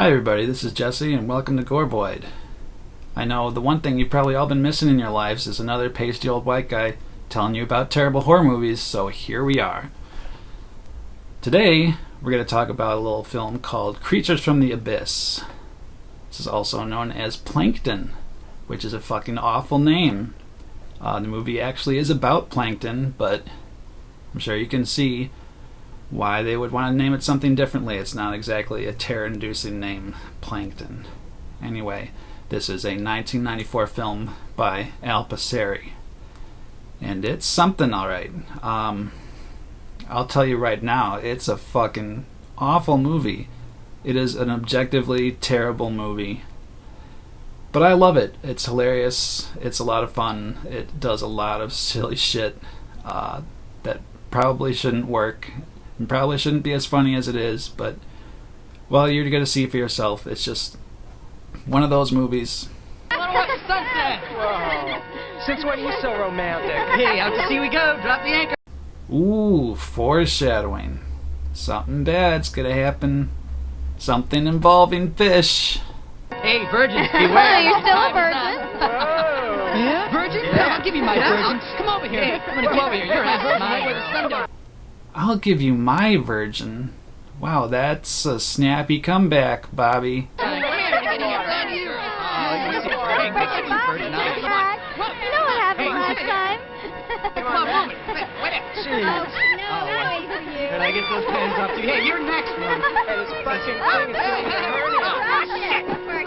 Hi everybody, this is Jesse and welcome to Gorevoid. I know the one thing you've probably all been missing in your lives is another pasty old white guy telling you about terrible horror movies, so here we are. Today, we're going to talk about a little film called Creatures from the Abyss. This is also known as Plankton, which is a fucking awful name. The movie actually is about plankton, but I'm sure you can see why they would want to name it something differently. It's not exactly a terror-inducing name, Plankton. Anyway, this is a 1994 film by a.k.a. and it's something alright. I'll tell you right now, it's a fucking awful movie. It is an objectively terrible movie. But I love it. It's hilarious. It's a lot of fun. It does a lot of silly shit that probably shouldn't work. And probably shouldn't be as funny as it is, but well, you're going to see for yourself. It's just one of those movies. Wanna watch the sunset? Whoa. Since when are you so romantic? Hey, out to sea we go. Drop the anchor. Ooh, foreshadowing. Something bad's going to happen. Something involving fish. Hey, virgins, beware. You're still a virgin. Whoa. Yeah? Virgin? Yeah. I'll give you my virgin. Come over here. I'm gonna come over here. You're mine. Where the sun goes. I'll give you my virgin. Wow, that's a snappy comeback, Bobby. Come here. Get in your blood here. You see a big virgin. You know what happened last time. Come on, woman. Wait. Jeez. No, I'm waiting for you. Can I get those pants off too? Hey, you're next one. Hey, this fucking thing is getting hurting.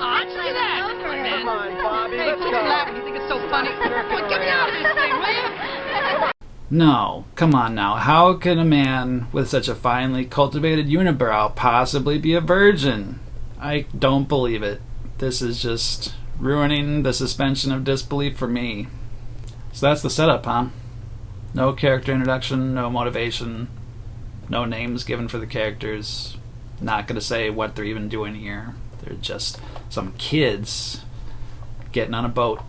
Answer that. Come on, Bobby, Hey, let's quit go. laughing. You think it's so funny? Come on, get me out of this thing, will you? No, come on now. How can a man with such a finely cultivated unibrow possibly be a virgin? I don't believe it. This is just ruining the suspension of disbelief for me. So that's the setup, huh? No character introduction, no motivation, no names given for the characters. Not gonna say what they're even doing here. They're just some kids getting on a boat,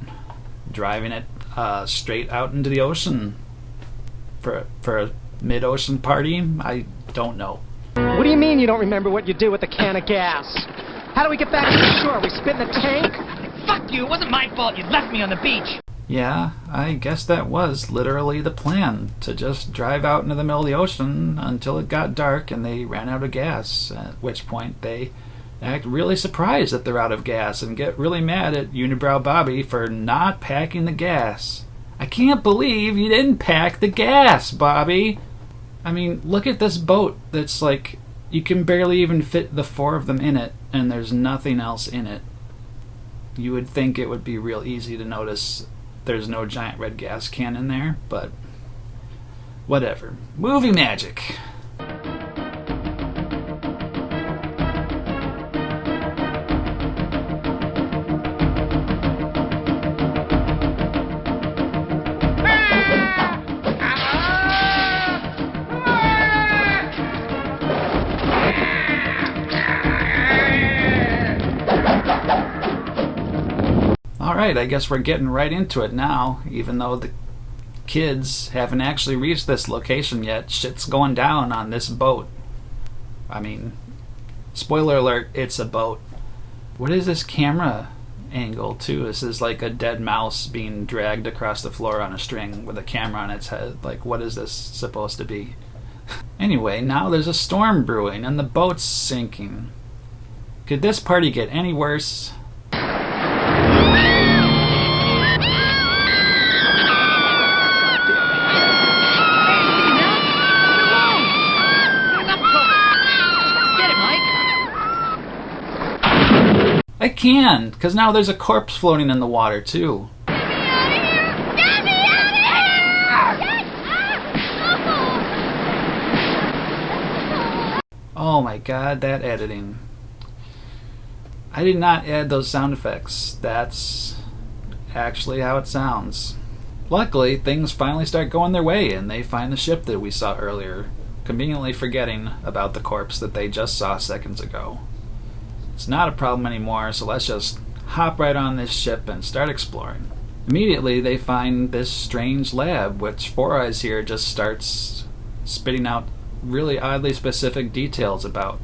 driving it straight out into the ocean for a mid-ocean party. I don't know. What do you mean you don't remember what you did with the can of gas? How do we get back to the shore? We spit in the tank? Fuck you. It wasn't my fault. You left me on the beach. Yeah, I guess that was literally the plan, to just drive out into the middle of the ocean until it got dark and they ran out of gas, at which point they act really surprised that they're out of gas and get really mad at Unibrow Bobby for not packing the gas. I can't believe you didn't pack the gas, Bobby! I mean, look at this boat that's like, you can barely even fit the four of them in it, and there's nothing else in it. You would think it would be real easy to notice there's no giant red gas can in there, but whatever. Movie magic! Alright, I guess we're getting right into it now, even though the kids haven't actually reached this location yet. Shit's going down on this boat. I mean, spoiler alert, it's a boat. What is this camera angle, too? This is like a dead mouse being dragged across the floor on a string with a camera on its head. Like, what is this supposed to be? Anyway, now there's a storm brewing and the boat's sinking. Could this party get any worse? I can, because now there's a corpse floating in the water, too. Oh my god, that editing. I did not add those sound effects. That's actually how it sounds. Luckily, things finally start going their way, and they find the ship that we saw earlier, conveniently forgetting about the corpse that they just saw seconds ago. It's not a problem anymore, so let's just hop right on this ship and start exploring. Immediately, they find this strange lab, which Four Eyes here just starts spitting out really oddly specific details about.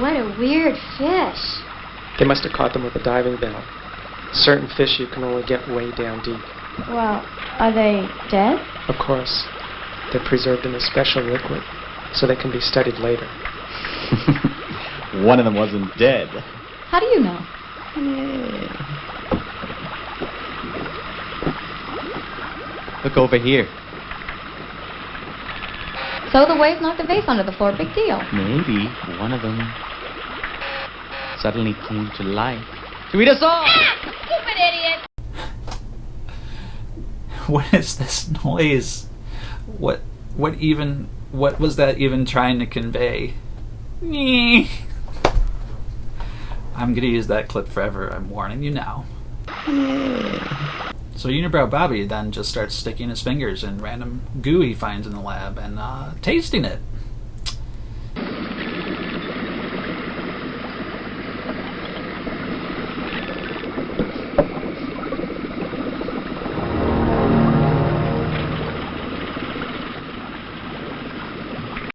what a weird fish. They must have caught them with a diving bell. Certain fish you can only get way down deep. Well, are they dead? Of course, they're preserved in a special liquid, so they can be studied later. One of them wasn't dead. How do you know? Look over here. So the wave knocked a vase onto the floor. Big deal. Maybe one of them suddenly came to life to eat us all. Stupid idiot! What is this noise? What was that even trying to convey? I'm gonna use that clip forever, I'm warning you now. So Unibrow Bobby then just starts sticking his fingers in random goo he finds in the lab and tasting it.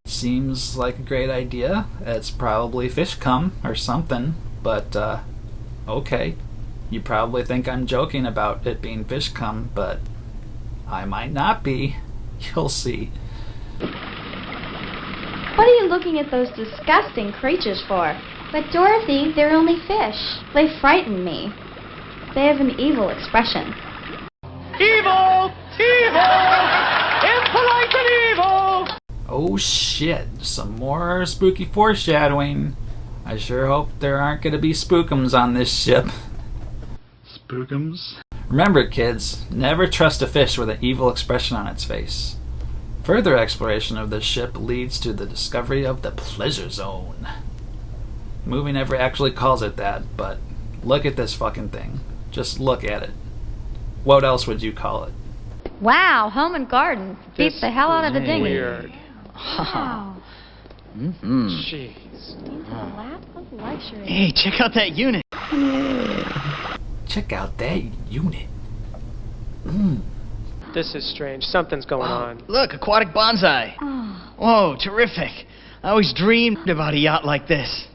Seems like a great idea. It's probably fish cum or something, but okay. You probably think I'm joking about it being fish cum, but I might not be. You'll see. What are you looking at those disgusting creatures for? But Dorothy, they're only fish. They frighten me. They have an evil expression. Evil! Evil! Impolite and evil! Oh shit, some more spooky foreshadowing. I sure hope there aren't gonna be spookums on this ship. Spookums? Remember, kids, never trust a fish with an evil expression on its face. Further exploration of this ship leads to the discovery of the Pleasure Zone. The movie never actually calls it that, but look at this fucking thing. Just look at it. What else would you call it? Wow, home and garden. Beats This the hell out of the is dinghy. Weird. Wow. Jeez. Into the lap of luxury. Hey, check out that unit. Check out that unit. This is strange. Something's going on. Look, aquatic bonsai. Oh. Whoa, terrific. I always dreamed about a yacht like this.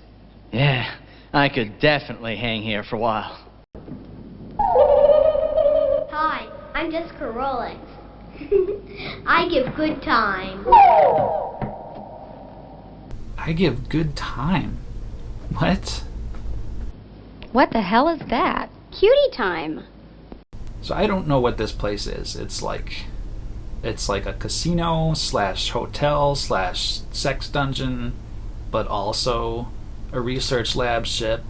Yeah, I could definitely hang here for a while. Hi, I'm Jessica Rolex. I give good time. I give good time. What? What the hell is that? Cutie time. So I don't know what this place is. It's like a casino slash hotel slash sex dungeon, but also a research lab ship.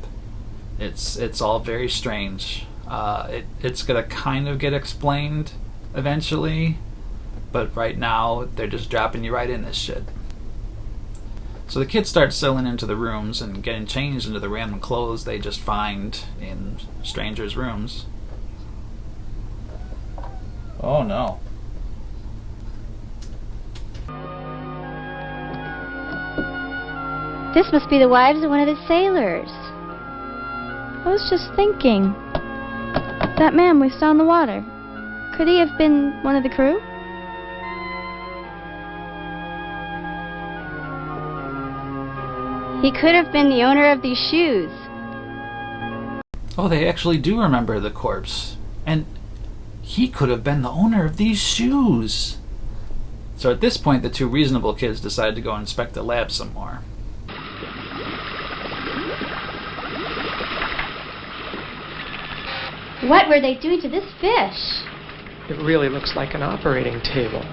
It's all very strange. It's gonna kind of get explained eventually, but right now they're just dropping you right in this shit. So the kids start settling into the rooms and getting changed into the random clothes they just find in strangers' rooms. Oh no. This must be the wives of one of the sailors. I was just thinking. That man we saw in the water. Could he have been one of the crew? He could have been the owner of these shoes. Oh, they actually do remember the corpse. And he could have been the owner of these shoes. So at this point, the two reasonable kids decide to go inspect the lab some more. What were they doing to this fish? It really looks like an operating table.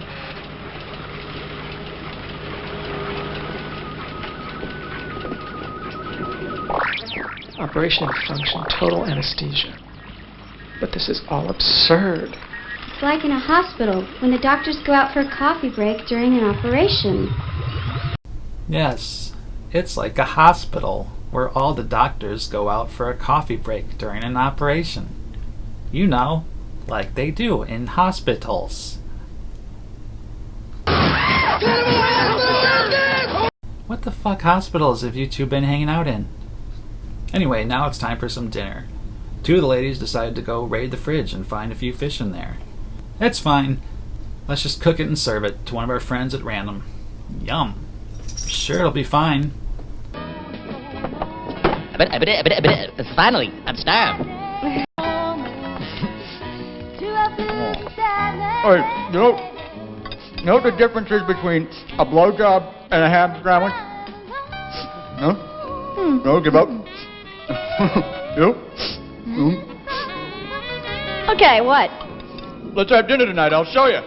Operation function, total anesthesia. But this is all absurd. It's like in a hospital when the doctors go out for a coffee break during an operation. Yes, it's like a hospital where all the doctors go out for a coffee break during an operation. You know, like they do in hospitals. What the fuck hospitals have you two been hanging out in? Anyway, now it's time for some dinner. Two of the ladies decided to go raid the fridge and find a few fish in there. That's fine. Let's just cook it and serve it to one of our friends at random. Yum. Sure, it'll be fine. Finally, I'm starved. Hey, you know what the difference is between a blowjob and a ham sandwich? No? No, give up? No? Okay, what? Let's have dinner tonight, I'll show you.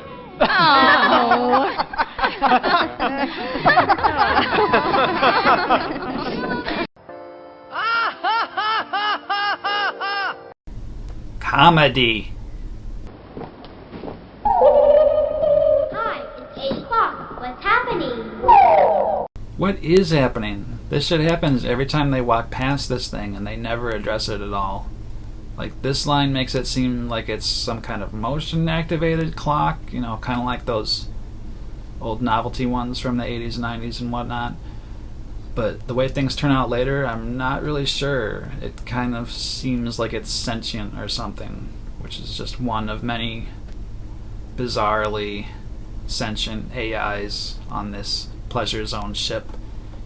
Comedy. Hi, it's 8 o'clock. What's happening? What is happening? This shit happens every time they walk past this thing and they never address it at all. Like, this line makes it seem like it's some kind of motion activated clock, you know, kind of like those old novelty ones from the 80s, 90s and whatnot. But the way things turn out later, I'm not really sure. It kind of seems like it's sentient or something, which is just one of many bizarrely sentient AIs on this Pleasure Zone ship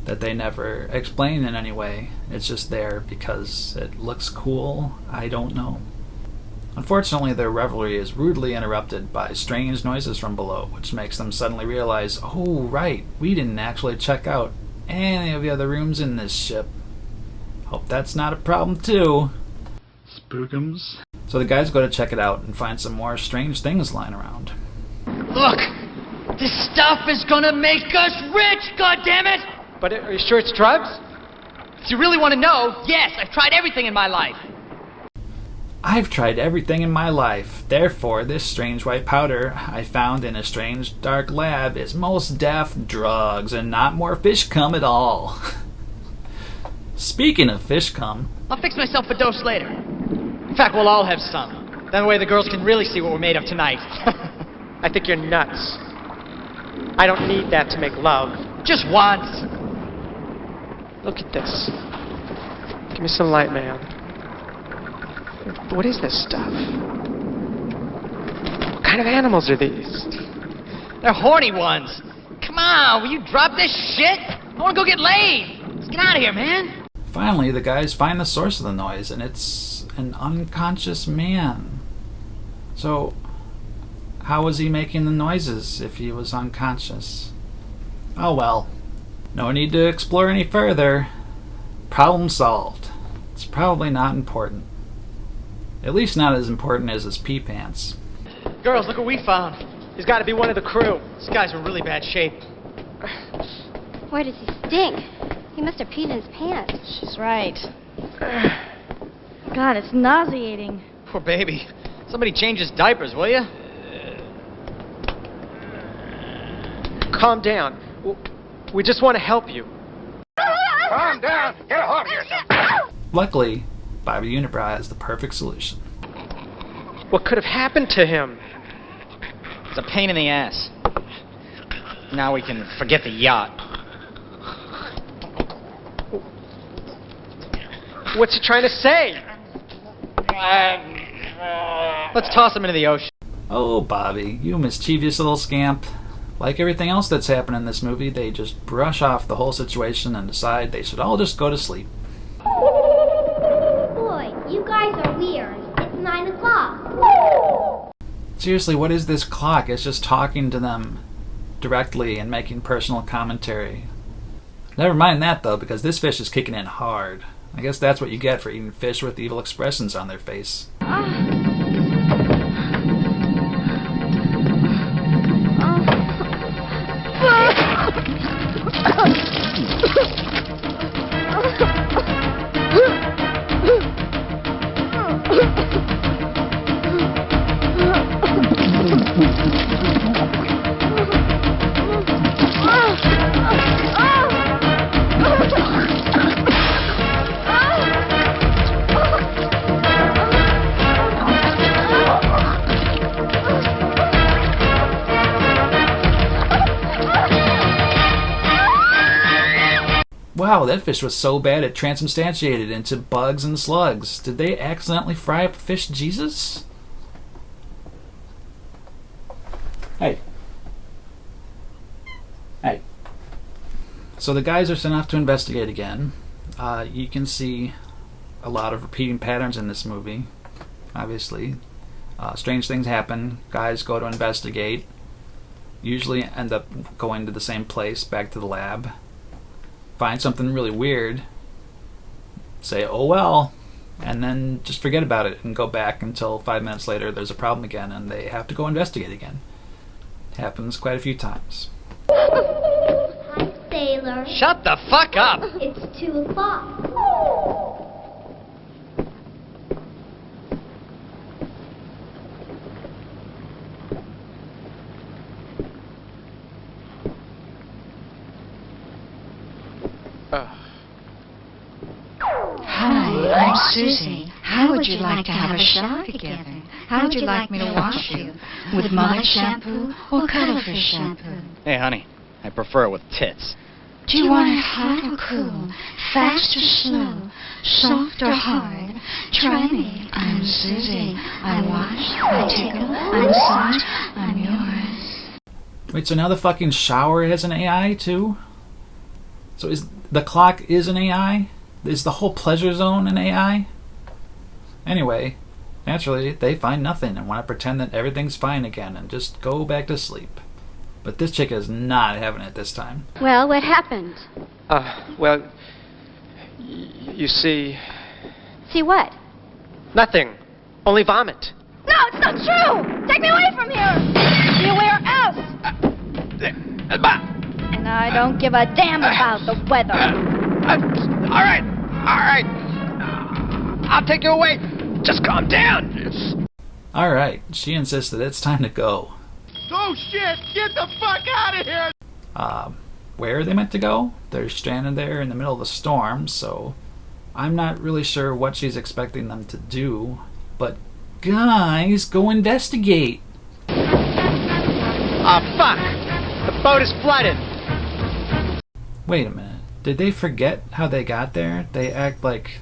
that they never explain in any way. It's just there because it looks cool. I don't know. Unfortunately, their revelry is rudely interrupted by strange noises from below, which makes them suddenly realize, oh right, we didn't actually check out any of the other rooms in this ship. Hope that's not a problem too. Spookums. So the guys go to check it out and find some more strange things lying around. Look! This stuff is gonna make us rich, goddammit! But are you sure it's drugs? If you really want to know, yes, I've tried everything in my life. I've tried everything in my life. Therefore, this strange white powder I found in a strange dark lab is most def drugs and not more fish cum at all. Speaking of fish cum, I'll fix myself a dose later. In fact, we'll all have some. That way the girls can really see what we're made of tonight. I think you're nuts. I don't need that to make love. Just once. Look at this. Give me some light, man. What is this stuff? What kind of animals are these? They're horny ones. Come on, will you drop this shit? I want to go get laid. Let's get out of here, man. finally the guys find the source of the noise, and it's an unconscious man. So how was he making the noises if he was unconscious? Oh well. No need to explore any further. Problem solved. It's probably not important. At least not as important as his pee pants. Girls, look what we found. He's got to be one of the crew. This guy's in really bad shape. Boy, does he stink. He must have peed in his pants. She's right. God, it's nauseating. Poor baby. Somebody change his diapers, will you? Calm down. We just want to help you. Calm down. Get a hold of yourself. Luckily, Bobby Unibrow has the perfect solution. What could have happened to him? It's a pain in the ass. Now we can forget the yacht. What's he trying to say? Let's toss him into the ocean. Oh, Bobby, you mischievous little scamp. Like everything else that's happened in this movie, they just brush off the whole situation and decide they should all just go to sleep. Boy, you guys are weird. It's 9 o'clock. Seriously, what is this clock? It's just talking to them directly and making personal commentary. Never mind that, though, because this fish is kicking in hard. I guess that's what you get for eating fish with evil expressions on their face. Wow, that fish was so bad it transubstantiated into bugs and slugs. Did they accidentally fry up fish Jesus? Hey. Hey. So the guys are sent off to investigate again, You can see a lot of repeating patterns in this movie, obviously. Strange things happen. Guys go to investigate. Usually end up going to the same place, back to the lab. Find something really weird. Say, oh well. And then just forget about it and go back until 5 minutes later there's a problem again and they have to go investigate again. It happens quite a few times. Hi, sailor. Shut the fuck up! It's 2 o'clock. Hi, I'm Susie. How would you like to have a shower together? How would you like me to wash you? With mud shampoo or cuttlefish shampoo? Hey, honey, I prefer it with tits. Do you want it hot or cool? Fast or slow? Soft or hard? Try me. I'm Susie. I wash, I tickle, I massage, I'm yours. Wait, so now the fucking shower has an AI too? So is the clock is an AI? Is the whole pleasure zone an AI? Anyway, naturally, they find nothing and want to pretend that everything's fine again and just go back to sleep. But this chick is not having it this time. Well, what happened? Well, you see... See what? Nothing. Only vomit. No, it's not true! Take me away from here! Anywhere else! And I don't give a damn about the weather. All right. I'll take you away. Just calm down. Alright, she insists that it's time to go. Oh shit! Get the fuck out of here! Where are they meant to go? They're stranded there in the middle of the storm, so I'm not really sure what she's expecting them to do. But guys, go investigate! Ah, fuck! The boat is flooded! Wait a minute. Did they forget how they got there? They act like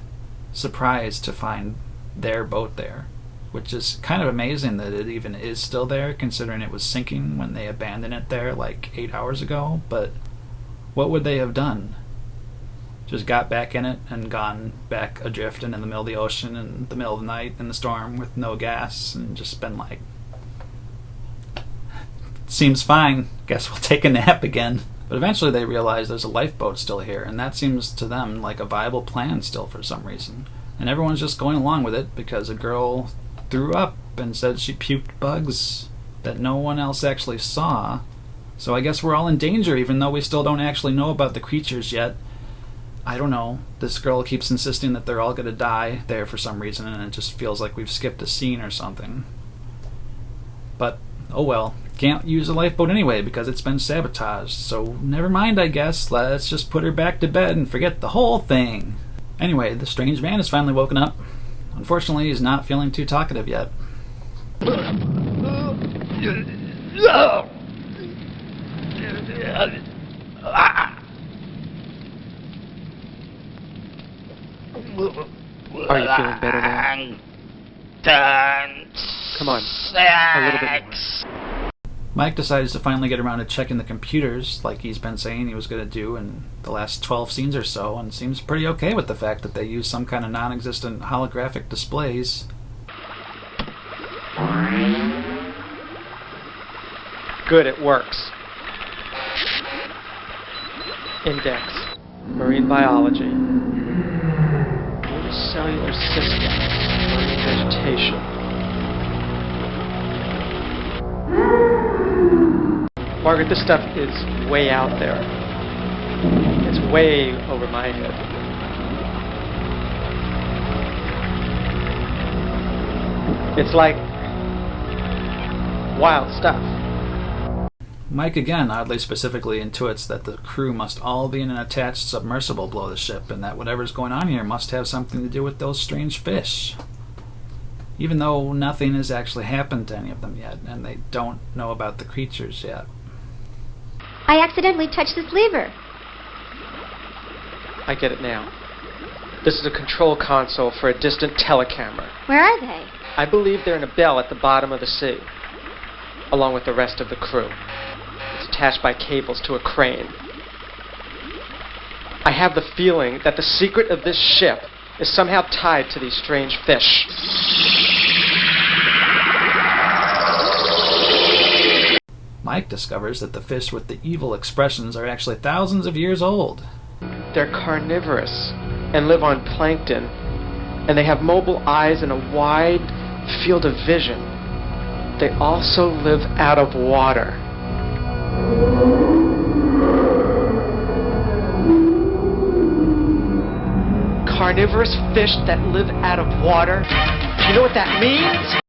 surprised to find their boat there, which is kind of amazing that it even is still there, considering it was sinking when they abandoned it there like 8 hours ago. But what would they have done? Just got back in it and gone back adrift and in the middle of the ocean in the middle of the night in the storm with no gas and just been like, seems fine, guess we'll take a nap again. But eventually they realize there's a lifeboat still here, and that seems to them like a viable plan still for some reason. And everyone's just going along with it because a girl threw up and said she puked bugs that no one else actually saw. So I guess we're all in danger even though we still don't actually know about the creatures yet. I don't know. This girl keeps insisting that they're all going to die there for some reason, and it just feels like we've skipped a scene or something. But, oh well. Can't use a lifeboat anyway because it's been sabotaged, so never mind, I guess. Let's just put her back to bed and forget the whole thing. Anyway, the strange man has finally woken up. Unfortunately, he's not feeling too talkative yet. Are you feeling better now? Come on, a little bit more. Mike decides to finally get around to checking the computers like he's been saying he was going to do in the last 12 scenes or so, and seems pretty okay with the fact that they use some kind of non-existent holographic displays. Good, it works. Index. Marine biology. Unicellular system. Marine vegetation. Margaret, this stuff is way out there. It's way over my head. It's like wild stuff. Mike again oddly specifically intuits that the crew must all be in an attached submersible below the ship, and that whatever's going on here must have something to do with those strange fish. Even though nothing has actually happened to any of them yet, and they don't know about the creatures yet. I accidentally touched this lever. I get it now. This is a control console for a distant telecamera. Where are they? I believe they're in a bell at the bottom of the sea, along with the rest of the crew. It's attached by cables to a crane. I have the feeling that the secret of this ship is somehow tied to these strange fish. Mike discovers that the fish with the evil expressions are actually thousands of years old. They're carnivorous and live on plankton, and they have mobile eyes and a wide field of vision. They also live out of water. Carnivorous fish that live out of water. Do you know what that means?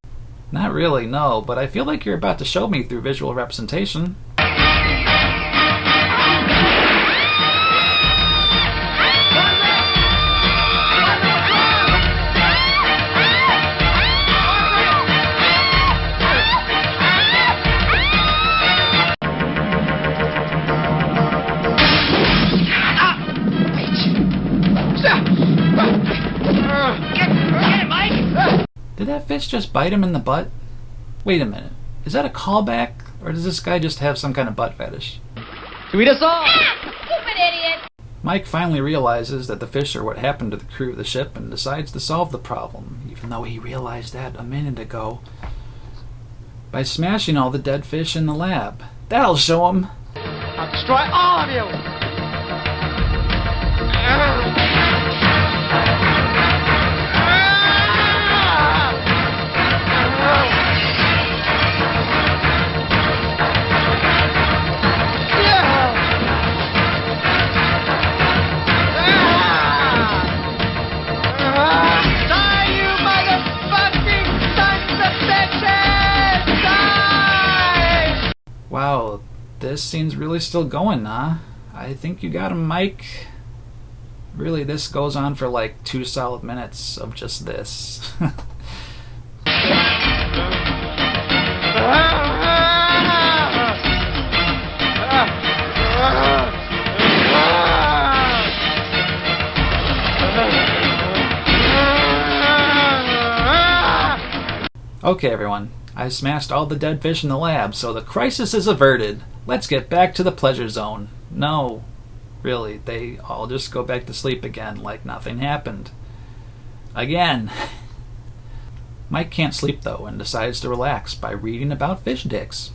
Not really, no, but I feel like you're about to show me through visual representation. Did that fish just bite him in the butt? Wait a minute. Is that a callback? Or does this guy just have some kind of butt fetish? To eat us all! Stupid idiot! Mike finally realizes that the fish are what happened to the crew of the ship and decides to solve the problem, even though he realized that a minute ago, by smashing all the dead fish in the lab. That'll show him! I'll destroy all of you! Wow, this scene's really still going, huh? I think you got him, Mike. Really, this goes on for like 2 solid minutes of just this. Okay, everyone. I smashed all the dead fish in the lab, so the crisis is averted. Let's get back to the pleasure zone. No, really, they all just go back to sleep again like nothing happened. Again. Mike can't sleep, though, and decides to relax by reading about fish dicks.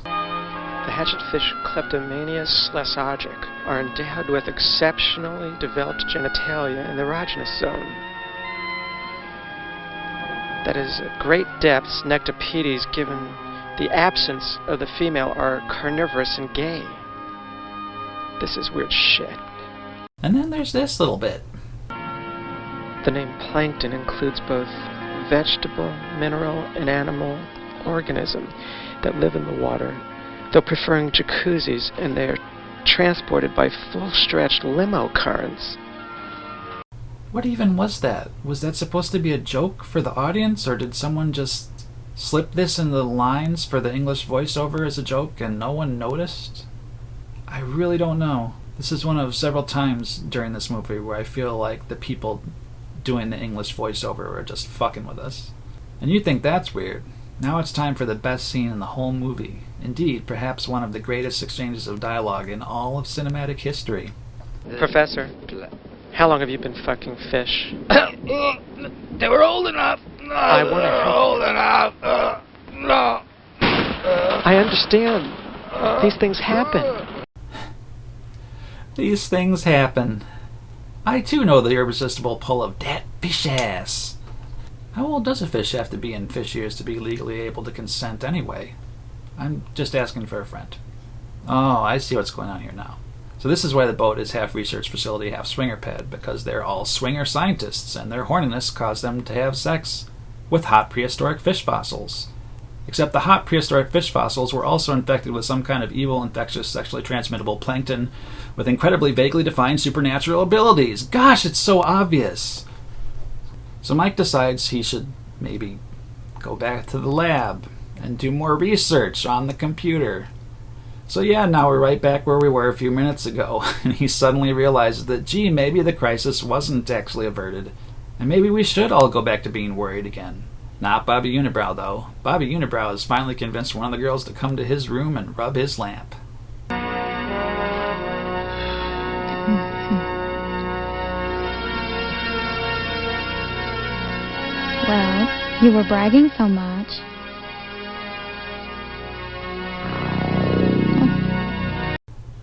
The hatchetfish Kleptomanius lesagic are endowed with exceptionally developed genitalia in the erogenous zone. That is, at great depths, nectopedes, given the absence of the female, are carnivorous and gay. This is weird shit. And then there's this little bit. The name plankton includes both vegetable, mineral, and animal organism that live in the water, though preferring jacuzzis, and they are transported by full-stretched limo currents. What even was that? Was that supposed to be a joke for the audience, or did someone just slip this in the lines for the English voiceover as a joke and no one noticed? I really don't know. This is one of several times during this movie where I feel like the people doing the English voiceover are just fucking with us. And you think that's weird. Now it's time for the best scene in the whole movie. Indeed, perhaps one of the greatest exchanges of dialogue in all of cinematic history. Professor, how long have you been fucking fish? They were old enough. No, I want to help. old enough. No. I understand. These things happen. These things happen. I too know the irresistible pull of dat fish ass. How old does a fish have to be in fish years to be legally able to consent anyway? I'm just asking for a friend. Oh, I see what's going on here now. So this is why the boat is half research facility, half swinger pad, because they're all swinger scientists, and their horniness caused them to have sex with hot prehistoric fish fossils. Except the hot prehistoric fish fossils were also infected with some kind of evil, infectious, sexually transmittable plankton with incredibly vaguely defined supernatural abilities. Gosh, it's so obvious! So Mike decides he should maybe go back to the lab and do more research on the computer. So yeah, now we're right back where we were a few minutes ago, and he suddenly realizes that, gee, maybe the crisis wasn't actually averted, and maybe we should all go back to being worried again. Not Bobby Unibrow, though. Bobby Unibrow has finally convinced one of the girls to come to his room and rub his lamp. Well, you were bragging so much.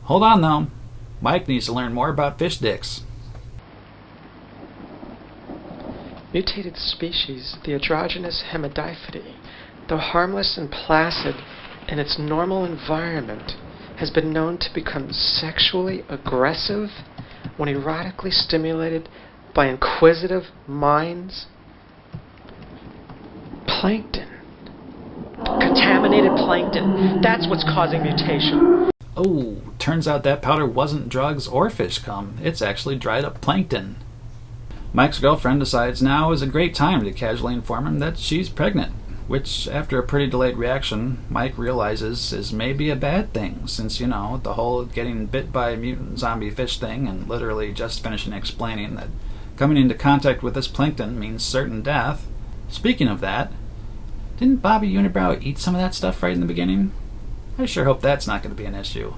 Hold on, though. Mike needs to learn more about fish dicks. Mutated species, the androgynous hemidiphyty, though harmless and placid in its normal environment, has been known to become sexually aggressive when erotically stimulated by inquisitive minds. Plankton. Contaminated plankton. That's what's causing mutation. Oh, turns out that powder wasn't drugs or fish cum. It's actually dried up plankton. Mike's girlfriend decides now is a great time to casually inform him that she's pregnant, which, after a pretty delayed reaction, Mike realizes is maybe a bad thing, since, you know, the whole getting bit by a mutant zombie fish thing and literally just finishing explaining that coming into contact with this plankton means certain death. Speaking of that, didn't Bobby Unibrow eat some of that stuff right in the beginning? I sure hope that's not going to be an issue.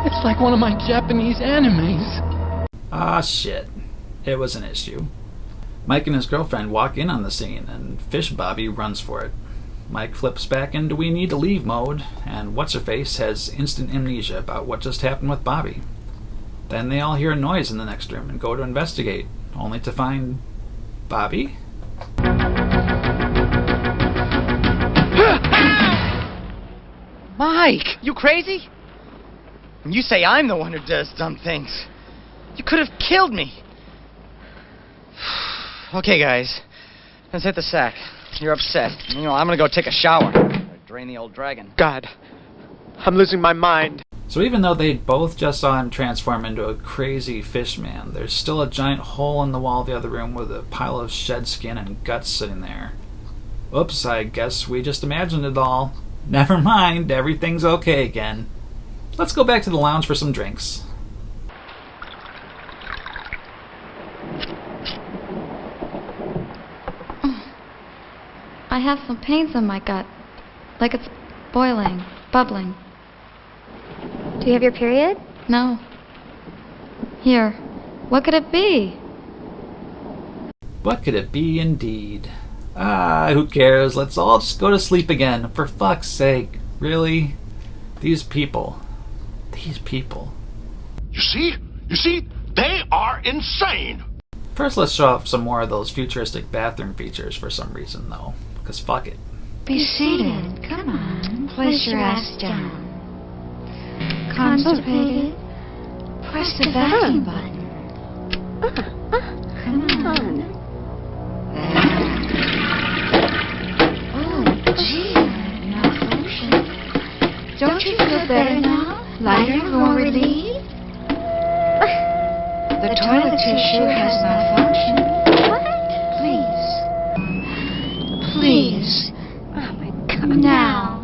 It's like one of my Japanese animes. Ah, shit. It was an issue. Mike and his girlfriend walk in on the scene, and Fish Bobby runs for it. Mike flips back into we need to leave mode, and What's-Her-Face has instant amnesia about what just happened with Bobby. Then they all hear a noise in the next room and go to investigate, only to find Bobby? Mike, you crazy? You say I'm the one who does dumb things. You could have killed me. Okay, guys, let's hit the sack. You're upset. You know, I'm gonna go take a shower. Drain the old dragon. God, I'm losing my mind. So even though they both just saw him transform into a crazy fish man, there's still a giant hole in the wall of the other room with a pile of shed skin and guts sitting there. Oops, I guess we just imagined it all. Never mind, everything's okay again. Let's go back to the lounge for some drinks. I have some pains in my gut. Like it's boiling, bubbling. Do you have your period? No. Here. What could it be? What could it be indeed? Ah, who cares? Let's all just go to sleep again. For fuck's sake. Really? These people. These people. You see? They are insane. First, let's show off some more of those futuristic bathroom features for some reason, though. Because fuck it. Be seated. Come on. Place your ass down. Constipated. Press the vacuum button. Come on. Oh, gee, malfunction. Don't you feel better now? Lighter, more relieved? The toilet tissue has malfunctioned. What? Please. Oh my God. Now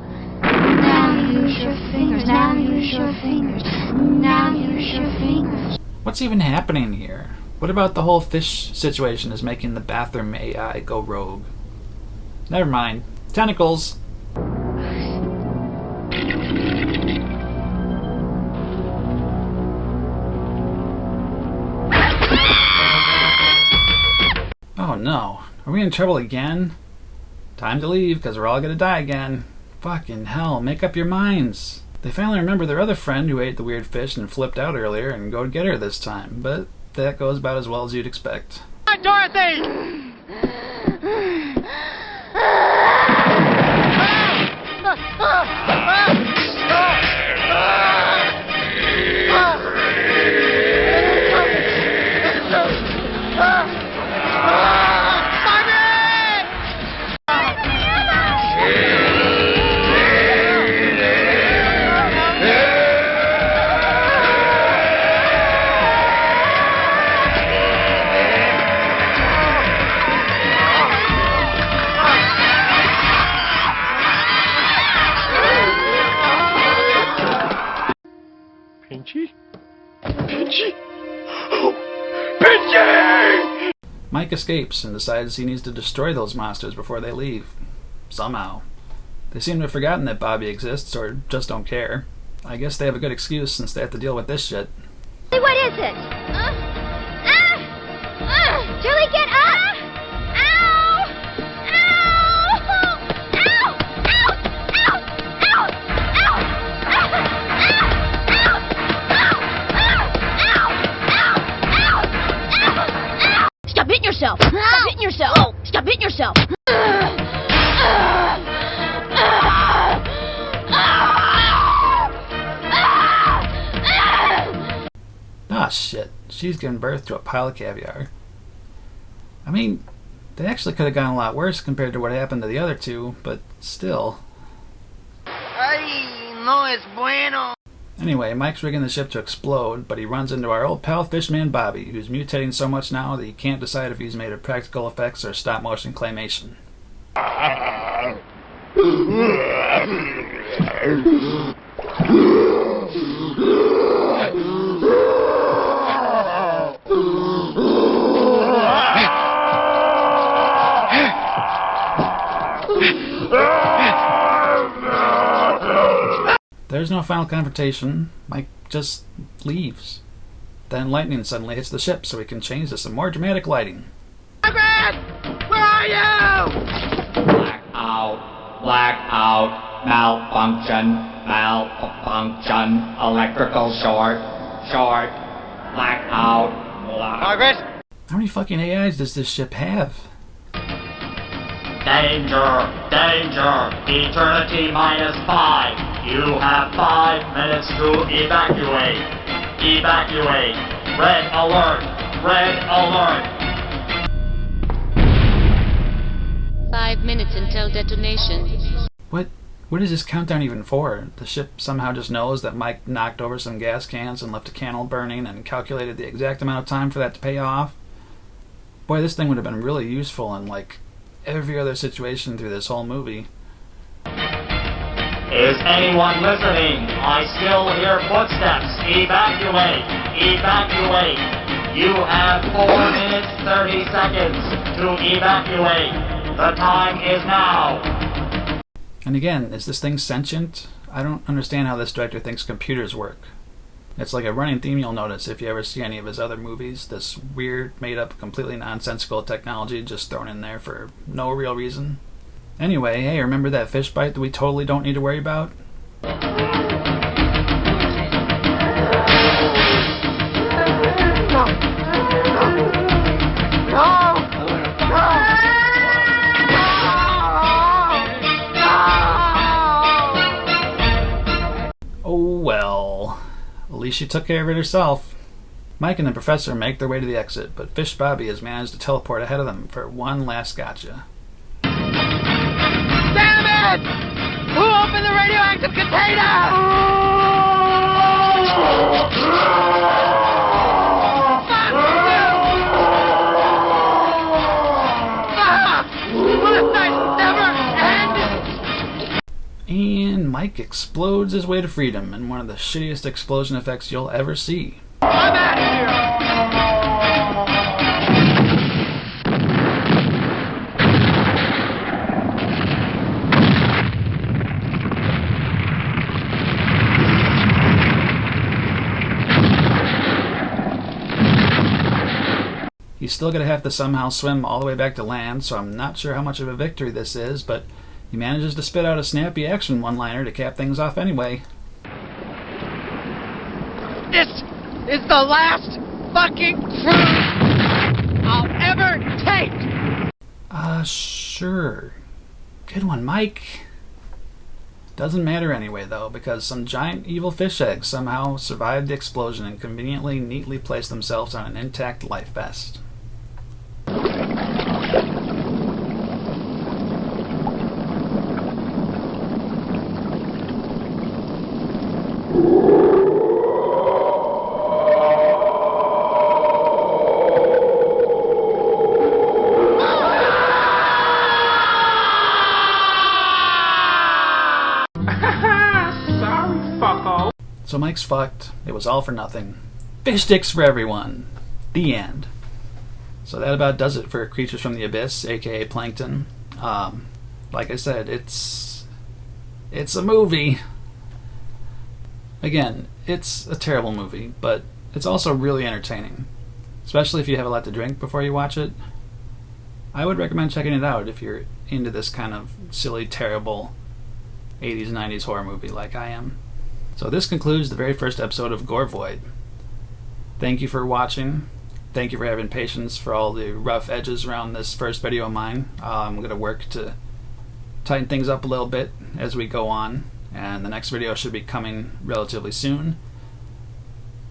use your fingers. Now use your fingers. Now use your fingers. What's even happening here? What about the whole fish situation is making the bathroom AI go rogue? Never mind. Tentacles. Oh no. Are we in trouble again? Time to leave, because we're all gonna die again. Fucking hell, make up your minds. They finally remember their other friend who ate the weird fish and flipped out earlier and go get her this time, but that goes about as well as you'd expect. Dorothy! Mike escapes and decides he needs to destroy those monsters before they leave. Somehow. They seem to have forgotten that Bobby exists, or just don't care. I guess they have a good excuse since they have to deal with this shit. Hey, what is it? Julie, get up! Ow! Ow! Ow! Ow! Ow! Ow! Stop hitting yourself! Stop hitting yourself! Stop hitting yourself! Ah, shit. She's giving birth to a pile of caviar. I mean, they actually could have gone a lot worse compared to what happened to the other two, but still. Ay, no es bueno. Anyway, Mike's rigging the ship to explode, but he runs into our old pal Fishman Bobby, who's mutating so much now that he can't decide if he's made of practical effects or stop-motion claymation. There's no final confrontation. Mike just leaves. Then lightning suddenly hits the ship, so we can change to some more dramatic lighting. Margaret! Where are you? Blackout, malfunction, electrical short, blackout. Margaret? How many fucking AIs does this ship have? Danger, eternity -5. You have 5 minutes to evacuate. Red alert. 5 minutes until detonation. What is this countdown even for? The ship somehow just knows that Mike knocked over some gas cans and left a candle burning and calculated the exact amount of time for that to pay off. Boy, this thing would have been really useful in, like, every other situation through this whole movie. Is anyone listening? I still hear footsteps. Evacuate. You have 4 minutes 30 seconds to evacuate. The time is now. And again, is this thing sentient? I don't understand how this director thinks computers work. It's like a running theme you'll notice if you ever see any of his other movies. This weird, made-up, completely nonsensical technology just thrown in there for no real reason. Anyway, hey, remember that fish bite that we totally don't need to worry about? Oh well. At least she took care of it herself. Mike and the professor make their way to the exit, but Fish Bobby has managed to teleport ahead of them for one last gotcha. Damn it! Who opened the radioactive container? Will this never end? And Mike explodes his way to freedom in one of the shittiest explosion effects you'll ever see. I'm out of here! He's still going to have to somehow swim all the way back to land, so I'm not sure how much of a victory this is, but he manages to spit out a snappy action one-liner to cap things off anyway. This is the last fucking cruise I'll ever take! Sure. Good one, Mike. Doesn't matter anyway, though, because some giant evil fish eggs somehow survived the explosion and conveniently, neatly placed themselves on an intact life vest. So Mike's fucked. It was all for nothing. Fish sticks for everyone. The end. So that about does it for Creatures from the Abyss, a.k.a. Plankton. Like I said, it's a movie. Again, it's a terrible movie, but it's also really entertaining. Especially if you have a lot to drink before you watch it. I would recommend checking it out if you're into this kind of silly, terrible 80s, 90s horror movie like I am. So this concludes the very first episode of Gorevoid. Thank you for watching. Thank you for having patience for all the rough edges around this first video of mine. I'm going to work to tighten things up a little bit as we go on, and the next video should be coming relatively soon.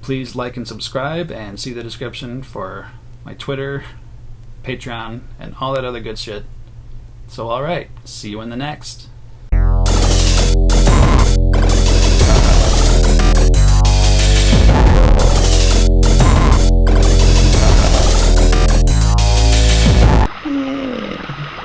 Please like and subscribe, and see the description for my Twitter, Patreon, and all that other good shit. So alright, see you in the next.